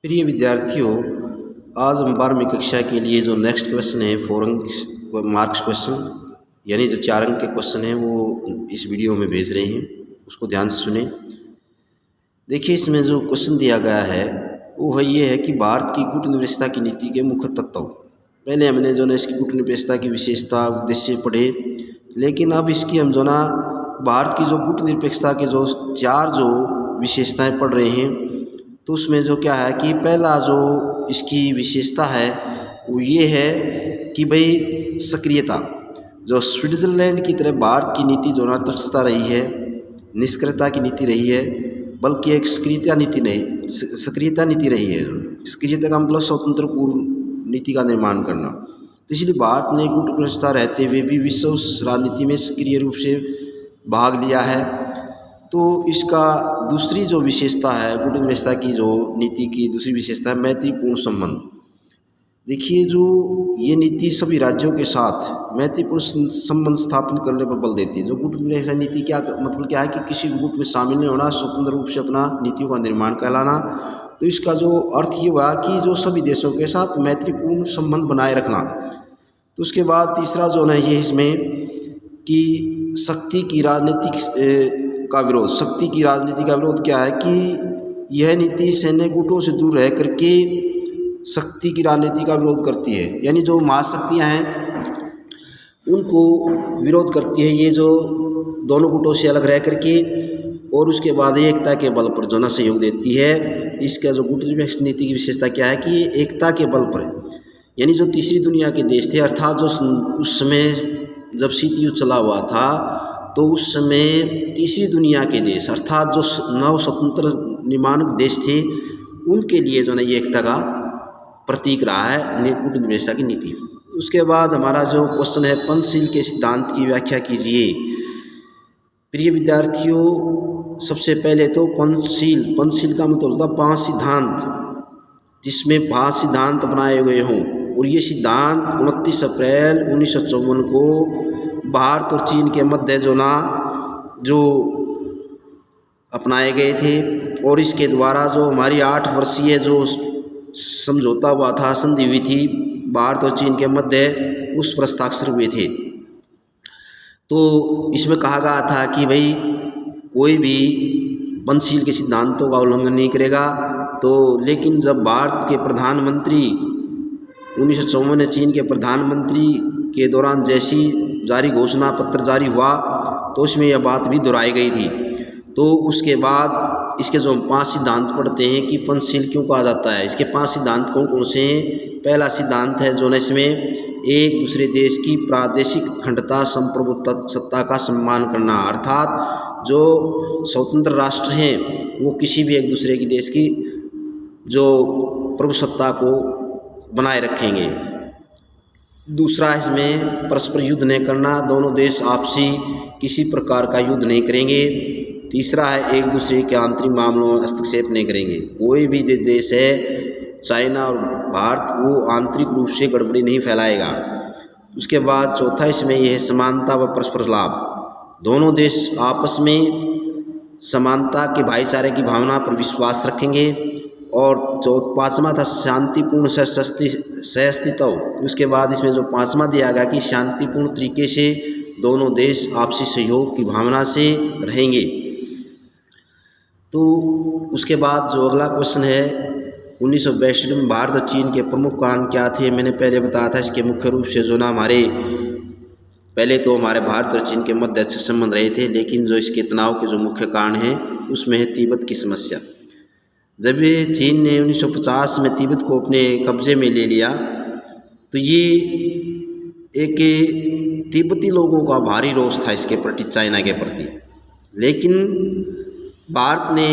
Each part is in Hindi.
प्रिय विद्यार्थियों, आज हम 12वीं कक्षा के लिए जो नेक्स्ट क्वेश्चन है 4 अंक मार्क्स क्वेश्चन यानी जो 4 अंक के क्वेश्चन हैं वो इस वीडियो में भेज रहे हैं, उसको ध्यान से सुने। देखिए, इसमें जो क्वेश्चन दिया गया है वो है ये है कि भारत की कूटनिरपेक्षता की नीति के मुख्य तत्व। पहले हमने जो ना इसकी कूटनिरपेक्षता की विशेषता उद्देश्य पढ़े, लेकिन अब इसकी हम जो ना भारत की जो कूटनिरपेक्षता के जो 4 जो विशेषताएँ पढ़ रहे हैं। तो उसमें जो क्या है कि पहला जो इसकी विशेषता है वो ये है कि भाई सक्रियता। जो स्विट्ज़रलैंड की तरह भारत की नीति जो ना तटस्थता रही है, निष्क्रियता की नीति रही है, बल्कि एक सक्रियता नीति रही है। सक्रियता का मतलब स्वतंत्र पूर्ण नीति का निर्माण करना। तो इसलिए भारत ने कूटनिरपेक्षता रहते हुए भी विश्व राजनीति में सक्रिय रूप से भाग लिया है। तो इसका दूसरी जो विशेषता है कूटनिरपेक्षता की जो नीति की दूसरी विशेषता है मैत्रीपूर्ण संबंध। देखिए, जो ये नीति सभी राज्यों के साथ मैत्रीपूर्ण संबंध स्थापित करने पर बल देती है। जो कूटनिरपेक्षता नीति क्या मतलब क्या है कि किसी गुट में शामिल नहीं होना, स्वतंत्र रूप से अपना नीतियों का निर्माण कहलाना। तो इसका जो अर्थ ये हुआ कि जो सभी देशों के साथ मैत्रीपूर्ण संबंध बनाए रखना। तो उसके बाद तीसरा जो है ये इसमें कि शक्ति की राजनीतिक का विरोध। शक्ति की राजनीति का विरोध क्या है कि यह नीति सैन्य गुटों से दूर रह करके शक्ति की राजनीति का विरोध करती है, यानी जो महाशक्तियाँ हैं उनको विरोध करती है ये जो दोनों गुटों से अलग रह करके, और उसके बाद एकता के बल पर जो ना सहयोग देती है। इसका जो कूटनिरपेक्ष नीति की विशेषता क्या है कि एकता के बल पर, यानी जो तीसरी दुनिया के देश थे, अर्थात जो उस समय जब शीत युद्ध चला हुआ था तो उस समय तीसरी दुनिया के देश अर्थात जो नव स्वतंत्र निर्माण देश थे उनके लिए जो है ये एकता का प्रतीक रहा है कूटनिरपेक्षता की नीति। उसके बाद हमारा जो क्वेश्चन है पंचशील के सिद्धांत की व्याख्या कीजिए। प्रिय विद्यार्थियों, सबसे पहले तो पंचशील का मतलब होता है 5 सिद्धांत, जिसमें 5 सिद्धांत बनाए गए हों। और ये सिद्धांत 29 अप्रैल 1954 को भारत और चीन के मध्य जो अपनाए गए थे, और इसके द्वारा जो हमारी 8 वर्षीय जो समझौता हुआ था, संधि हुई थी भारत और चीन के मध्य, उस पर हस्ताक्षर हुए थे। तो इसमें कहा गया था कि भाई कोई भी पंचशील के सिद्धांतों का उल्लंघन नहीं करेगा। तो लेकिन जब भारत के प्रधानमंत्री 1954 में चीन के प्रधानमंत्री के दौरान जैसी जारी घोषणा पत्र जारी हुआ तो उसमें यह बात भी दोहराई गई थी। तो उसके बाद इसके जो 5 सिद्धांत पढ़ते हैं कि पंचशील क्यों कहा जाता है। इसके 5 सिद्धांत कौन कौन से हैं। पहला सिद्धांत है जो न इसमें एक दूसरे देश की प्रादेशिक अखंडता संप्रभुता का सम्मान करना, अर्थात जो स्वतंत्र राष्ट्र हैं वो किसी भी एक दूसरे की देश की जो प्रभुसत्ता को बनाए रखेंगे। दूसरा, इसमें परस्पर युद्ध नहीं करना, दोनों देश आपसी किसी प्रकार का युद्ध नहीं करेंगे। तीसरा है एक दूसरे के आंतरिक मामलों में हस्तक्षेप नहीं करेंगे। कोई भी देश है, चाइना और भारत, वो आंतरिक रूप से गड़बड़ी नहीं फैलाएगा। उसके बाद चौथा इसमें यह है समानता व परस्पर लाभ। दोनों देश आपस में समानता के भाईचारे की भावना पर विश्वास रखेंगे। और पाँचवा था शांतिपूर्ण सहअस्तित्व। उसके बाद इसमें जो 5वां दिया गया कि शांतिपूर्ण तरीके से दोनों देश आपसी सहयोग की भावना से रहेंगे। तो उसके बाद जो अगला क्वेश्चन है 1962 में भारत और चीन के प्रमुख कारण क्या थे। मैंने पहले बताया था इसके मुख्य रूप से जो ना पहले तो हमारे भारत और चीन के मध्य अच्छे संबंध रहे थे, लेकिन जो इसके तनाव के जो मुख्य कारण हैं उसमें है तिब्बत की समस्या। जब चीन ने 1950 में तिब्बत को अपने कब्जे में ले लिया तो ये एक तिब्बती लोगों का भारी रोष था इसके प्रति, चाइना के प्रति। लेकिन भारत ने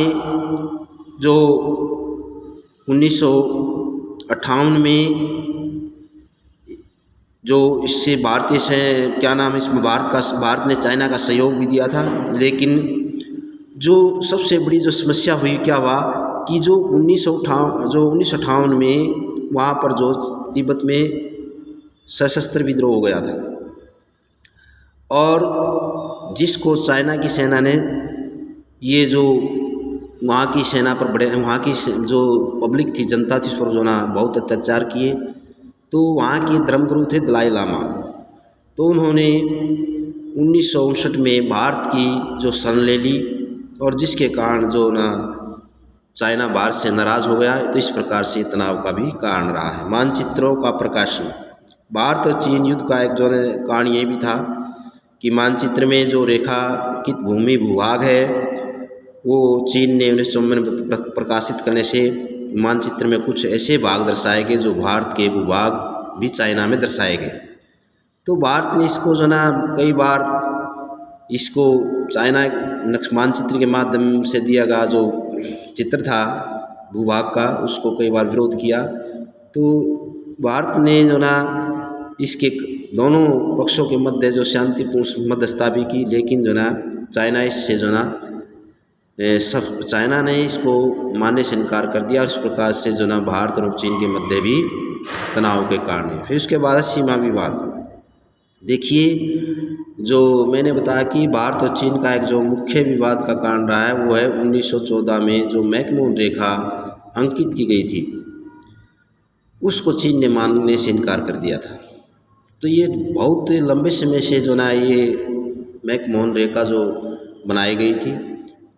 जो 1958 में जो इससे भारतीय से क्या नाम है इसमें भारत ने चाइना का सहयोग भी दिया था। लेकिन जो सबसे बड़ी जो समस्या हुई क्या हुआ कि जो 1958 में वहाँ पर जो तिब्बत में सशस्त्र विद्रोह हो गया था, और जिसको चाइना की सेना ने ये जो वहाँ की सेना पर बड़े, वहाँ की जो पब्लिक थी, जनता थी, उस पर जो ना बहुत अत्याचार किए। तो वहाँ के धर्मगुरु थे दलाई लामा। तो उन्होंने 1959 में भारत की जो शरण ले ली, और जिसके कारण जो ना चाइना भारत से नाराज़ हो गया। तो इस प्रकार से तनाव का भी कारण रहा है। मानचित्रों का प्रकाशन, भारत और चीन युद्ध का एक जो कारण ये भी था कि मानचित्र में जो रेखांकित भूमि भूभाग है वो चीन ने 1954 में प्रकाशित करने से मानचित्र में कुछ ऐसे भाग दर्शाए गए जो भारत के भूभाग भी चाइना में दर्शाए गए। तो भारत ने इसको जो ना कई बार इसको चाइना मानचित्र के माध्यम से दिया गया जो चित्र था भूभाग का, उसको कई बार विरोध किया। तो भारत ने जो ना इसके दोनों पक्षों के मध्य जो शांतिपूर्ण मध्यस्थता भी की, लेकिन जो ना चाइना इससे जो ना चाइना ने इसको मानने से इनकार कर दिया। इस प्रकार से जो ना भारत और चीन के मध्य भी तनाव के कारण है। फिर उसके बाद सीमा विवाद, देखिए जो मैंने बताया कि भारत और चीन का एक जो मुख्य विवाद का कारण रहा है वो है 1914 में जो मैकमोहन रेखा अंकित की गई थी, उसको चीन ने मानने से इनकार कर दिया था। तो ये बहुत लंबे समय से जो ना ये मैकमोहन रेखा जो बनाई गई थी,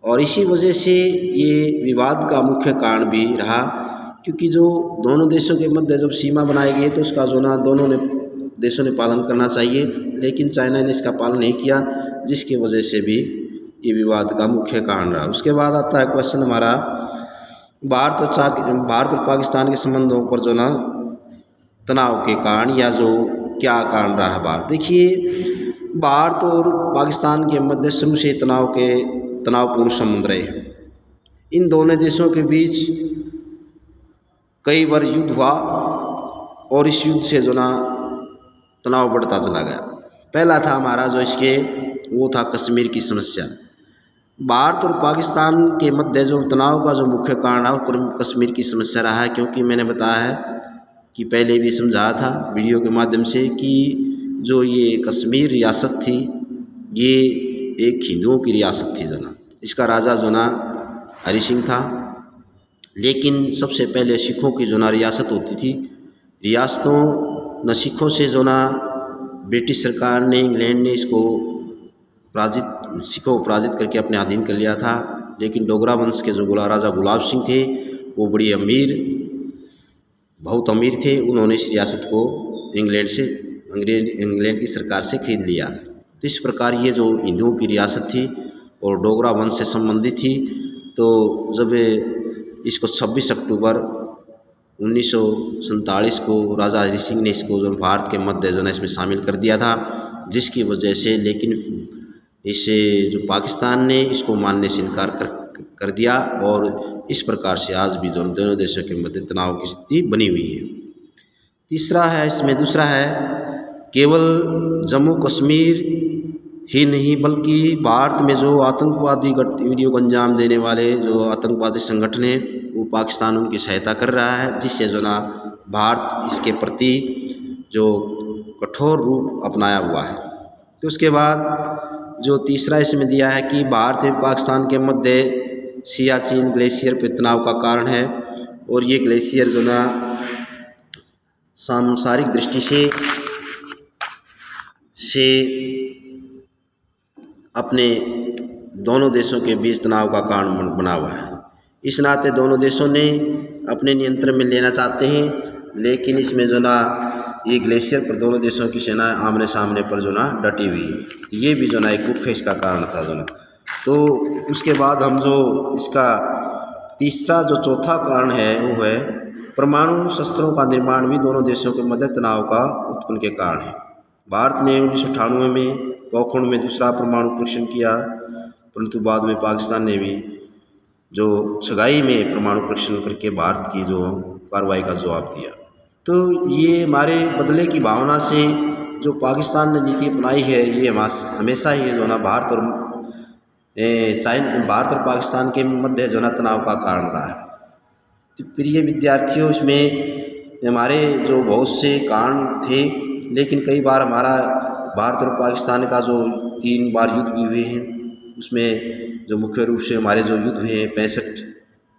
और इसी वजह से ये विवाद का मुख्य कारण भी रहा, क्योंकि जो दोनों देशों के मध्य जब सीमा बनाई गई तो उसका जो ना दोनों ने देशों ने पालन करना चाहिए, लेकिन चाइना ने इसका पालन नहीं किया, जिसकी वजह से भी ये विवाद का मुख्य कारण रहा। उसके बाद आता है क्वेश्चन हमारा भारत और पाकिस्तान के संबंधों पर जो ना तनाव के कारण या जो क्या कारण रहा है भारत। देखिए भारत और पाकिस्तान के मध्य शुरू से तनावपूर्ण संबंध रहे। इन दोनों देशों के बीच कई बार युद्ध हुआ, और इस युद्ध से जो ना तनाव बढ़ता चला गया। पहला था हमारा जो इसके वो था कश्मीर की समस्या। भारत और पाकिस्तान के मध्य जो तनाव का जो मुख्य कारण है वो कश्मीर की समस्या रहा है, क्योंकि मैंने बताया है कि पहले भी समझाया था वीडियो के माध्यम से कि जो ये कश्मीर रियासत थी ये एक हिंदुओं की रियासत थी। जो ना इसका राजा जो ना हरि सिंह था, लेकिन सबसे पहले सिखों की जो ना रियासत होती थी। रियासतों न सिखों से जो ना ब्रिटिश सरकार ने, इंग्लैंड ने इसको सिखों को पराजित करके अपने अधीन कर लिया था। लेकिन डोगरा वंश के जो राजा गुलाब सिंह थे वो बहुत अमीर थे। उन्होंने इस रियासत को इंग्लैंड की सरकार से खरीद लिया। तो इस प्रकार ये जो हिंदुओं की रियासत थी और डोगरा वंश से संबंधित थी। तो जब इसको 26 अक्टूबर 1947 को राजा हरि सिंह ने इसको जो भारत के मध्य जो ना इसमें शामिल कर दिया था, जिसकी वजह से लेकिन इसे जो पाकिस्तान ने इसको मानने से इनकार कर दिया, और इस प्रकार से आज भी जो दोनों देशों के मध्य तनाव की स्थिति बनी हुई है। दूसरा है केवल जम्मू कश्मीर ही नहीं बल्कि भारत में जो आतंकवादी गतिविधियों को अंजाम देने वाले जो आतंकवादी संगठन हैं वो पाकिस्तान उनकी सहायता कर रहा है, जिससे जो ना भारत इसके प्रति जो कठोर रूप अपनाया हुआ है। तो उसके बाद जो तीसरा इसमें दिया है कि भारत और पाकिस्तान के मध्य सियाचिन ग्लेशियर पे तनाव का कारण है, और ये ग्लेशियर जो ना सांसारिक दृष्टि से अपने दोनों देशों के बीच तनाव का कारण बना हुआ है। इस नाते दोनों देशों ने अपने नियंत्रण में लेना चाहते हैं, लेकिन इसमें जो ना ये ग्लेशियर पर दोनों देशों की सेना आमने सामने पर जो ना डटी हुई है। ये भी जो ना एक मुख्य इसका कारण था जो ना। तो उसके बाद हम जो इसका तीसरा जो चौथा कारण है वो है परमाणु शस्त्रों का निर्माण भी दोनों देशों के मध्य तनाव का उत्पन्न के कारण है। भारत ने 1998 में पोखरण में दूसरा परमाणु परीक्षण किया, परंतु बाद में पाकिस्तान ने भी जो छगाई में परमाणु परीक्षण करके भारत की जो कार्रवाई का जवाब दिया। तो ये हमारे बदले की भावना से जो पाकिस्तान ने नीति अपनाई है ये हमेशा ही जो ना भारत और पाकिस्तान के मध्य जो ना तनाव का कारण रहा है। तो प्रिय विद्यार्थियों, इसमें हमारे जो बहुत से कारण थे, लेकिन कई बार हमारा भारत और पाकिस्तान का जो 3 बार युद्ध भी हुए हैं उसमें जो मुख्य रूप से हमारे जो युद्ध हुए हैं 65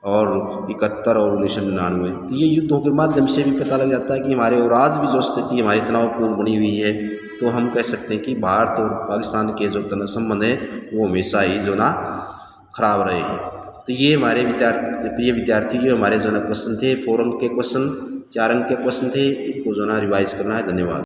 और 71 और 1999, तो ये युद्धों के माध्यम से भी पता लग जाता है कि हमारे और आज भी जो स्थिति हमारी तनावपूर्ण बनी हुई है। तो हम कह सकते हैं कि भारत और पाकिस्तान के जो संबंध हैं वो हमेशा ही जो ना खराब रहे हैं। तो ये हमारे प्रिय विद्यार्थी ये हमारे जो ना क्वेश्चन थे, 4 अंक के क्वेश्चन, 4 अंक के क्वेश्चन थे, इनको जो ना रिवाइज करना है। धन्यवाद।